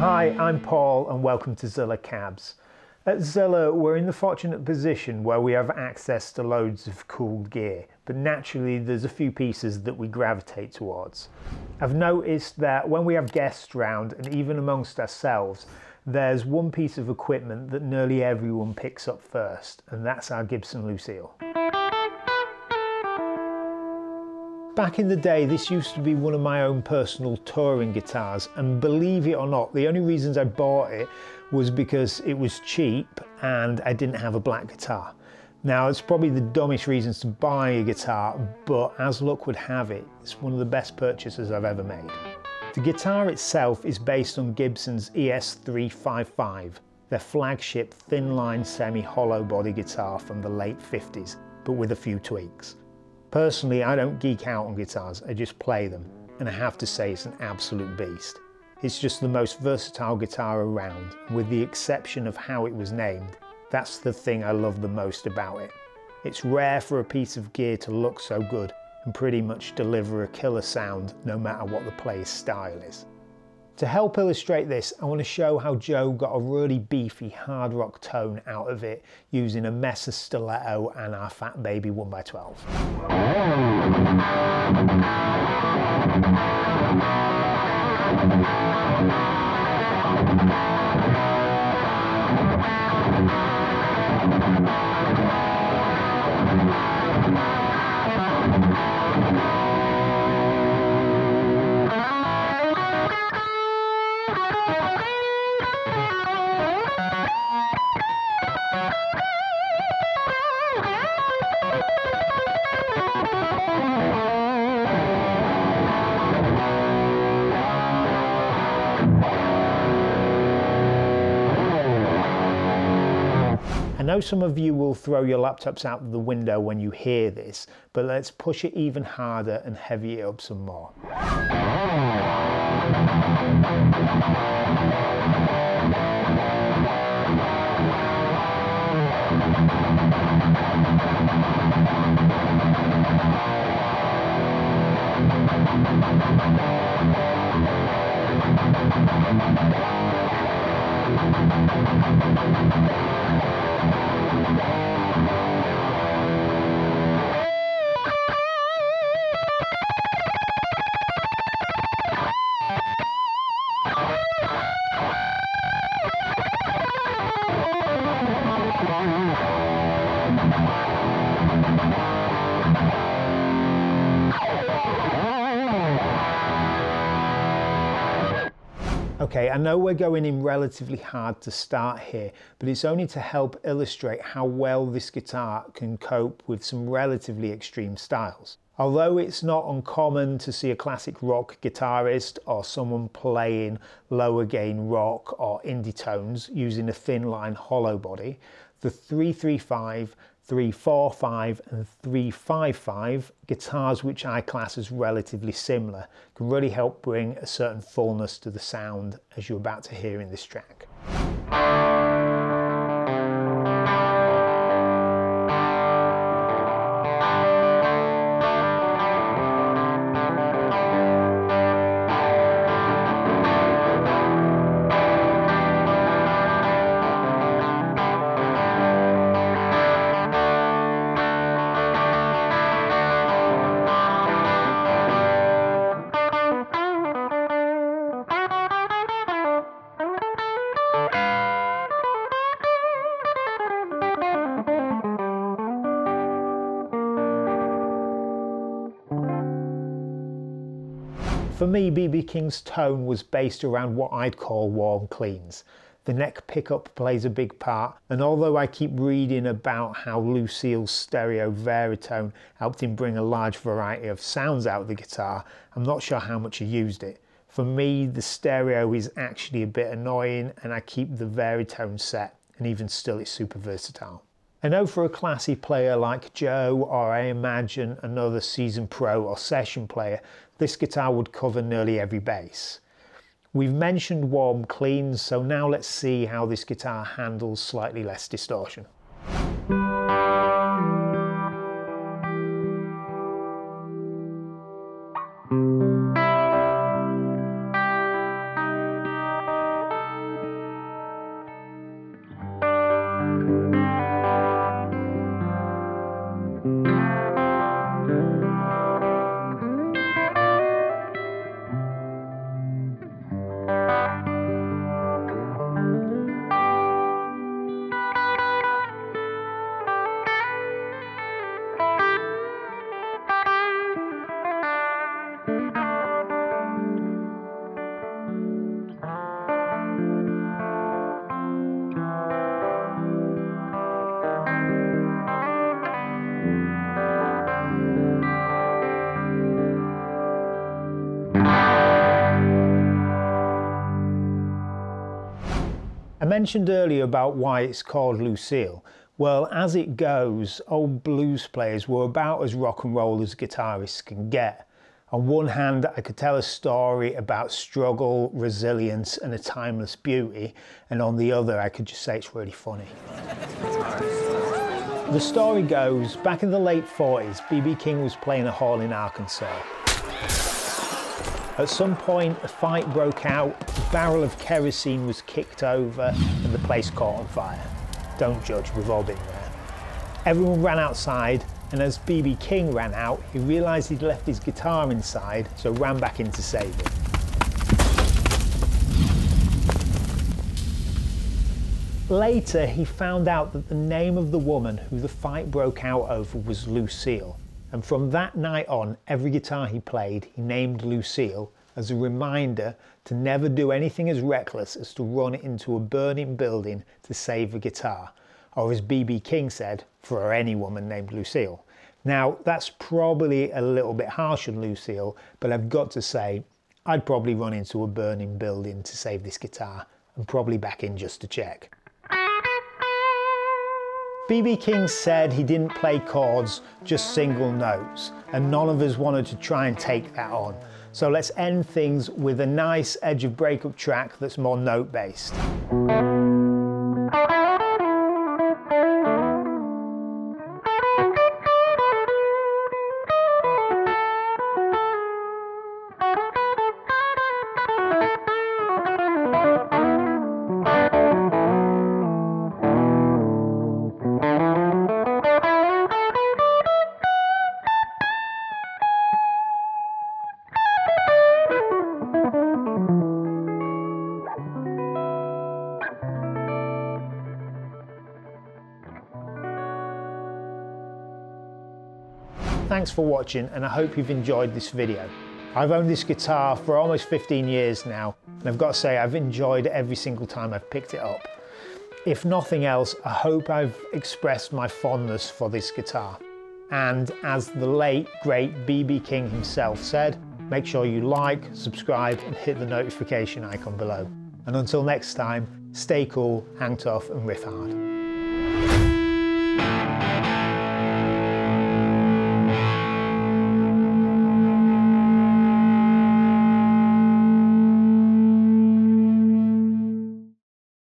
Hi, I'm Paul and welcome to Zilla Cabs. At Zilla, we're in the fortunate position where we have access to loads of cool gear, but naturally there's a few pieces that we gravitate towards. I've noticed that when we have guests round, and even amongst ourselves, there's one piece of equipment that nearly everyone picks up first, and that's our Gibson Lucille. Back in the day, this used to be one of my own personal touring guitars, and believe it or not, the only reasons I bought it was because it was cheap and I didn't have a black guitar. Now, it's probably the dumbest reasons to buy a guitar, but as luck would have it, it's one of the best purchases I've ever made. The guitar itself is based on Gibson's ES355, their flagship thin-line semi-hollow body guitar from the late 50s, but with a few tweaks. Personally, I don't geek out on guitars, I just play them, and I have to say it's an absolute beast. It's just the most versatile guitar around, and with the exception of how it was named, that's the thing I love the most about it. It's rare for a piece of gear to look so good and pretty much deliver a killer sound no matter what the player's style is. To help illustrate this, I want to show how Joe got a really beefy hard rock tone out of it using a Mesa stiletto and our Fat Baby 1x12. I know some of you will throw your laptops out the window when you hear this, but let's push it even harder and heavy it up some more. Okay, I know we're going in relatively hard to start here, but it's only to help illustrate how well this guitar can cope with some relatively extreme styles. Although it's not uncommon to see a classic rock guitarist or someone playing lower gain rock or indie tones using a thin line hollow body, the 335, 345 and 355 guitars, which I class as relatively similar, can really help bring a certain fullness to the sound as you're about to hear in this track. For me, B.B. King's tone was based around what I'd call warm cleans. The neck pickup plays a big part, and although I keep reading about how Lucille's stereo Veritone helped him bring a large variety of sounds out of the guitar, I'm not sure how much he used it. For me, the stereo is actually a bit annoying, and I keep the Veritone set, and even still it's super versatile. I know for a classy player like Joe, or I imagine another seasoned pro or session player, this guitar would cover nearly every bass. We've mentioned warm cleans, so now let's see how this guitar handles slightly less distortion. I mentioned earlier about why it's called Lucille. Well, as it goes, old blues players were about as rock and roll as guitarists can get. On one hand, I could tell a story about struggle, resilience and a timeless beauty, and on the other I could just say it's really funny. The story goes, back in the late 40s, B.B. King was playing a hall in Arkansas. At some point, a fight broke out, a barrel of kerosene was kicked over, and the place caught on fire. Don't judge, we've all been there. Everyone ran outside, and as B.B. King ran out, he realised he'd left his guitar inside, so ran back in to save it. Later, he found out that the name of the woman who the fight broke out over was Lucille. And from that night on, every guitar he played, he named Lucille as a reminder to never do anything as reckless as to run into a burning building to save a guitar. Or as B.B. King said, for any woman named Lucille. Now, that's probably a little bit harsh on Lucille, but I've got to say, I'd probably run into a burning building to save this guitar, and probably back in just to check. B.B. King said he didn't play chords, just single notes, and none of us wanted to try and take that on. So let's end things with a nice Edge of Breakup track that's more note-based. Thanks for watching, and I hope you've enjoyed this video. I've owned this guitar for almost 15 years now, and I've got to say I've enjoyed it every single time I've picked it up. If nothing else, I hope I've expressed my fondness for this guitar. And as the late, great B.B. King himself said, make sure you like, subscribe and hit the notification icon below. And until next time, stay cool, hang tough and riff hard.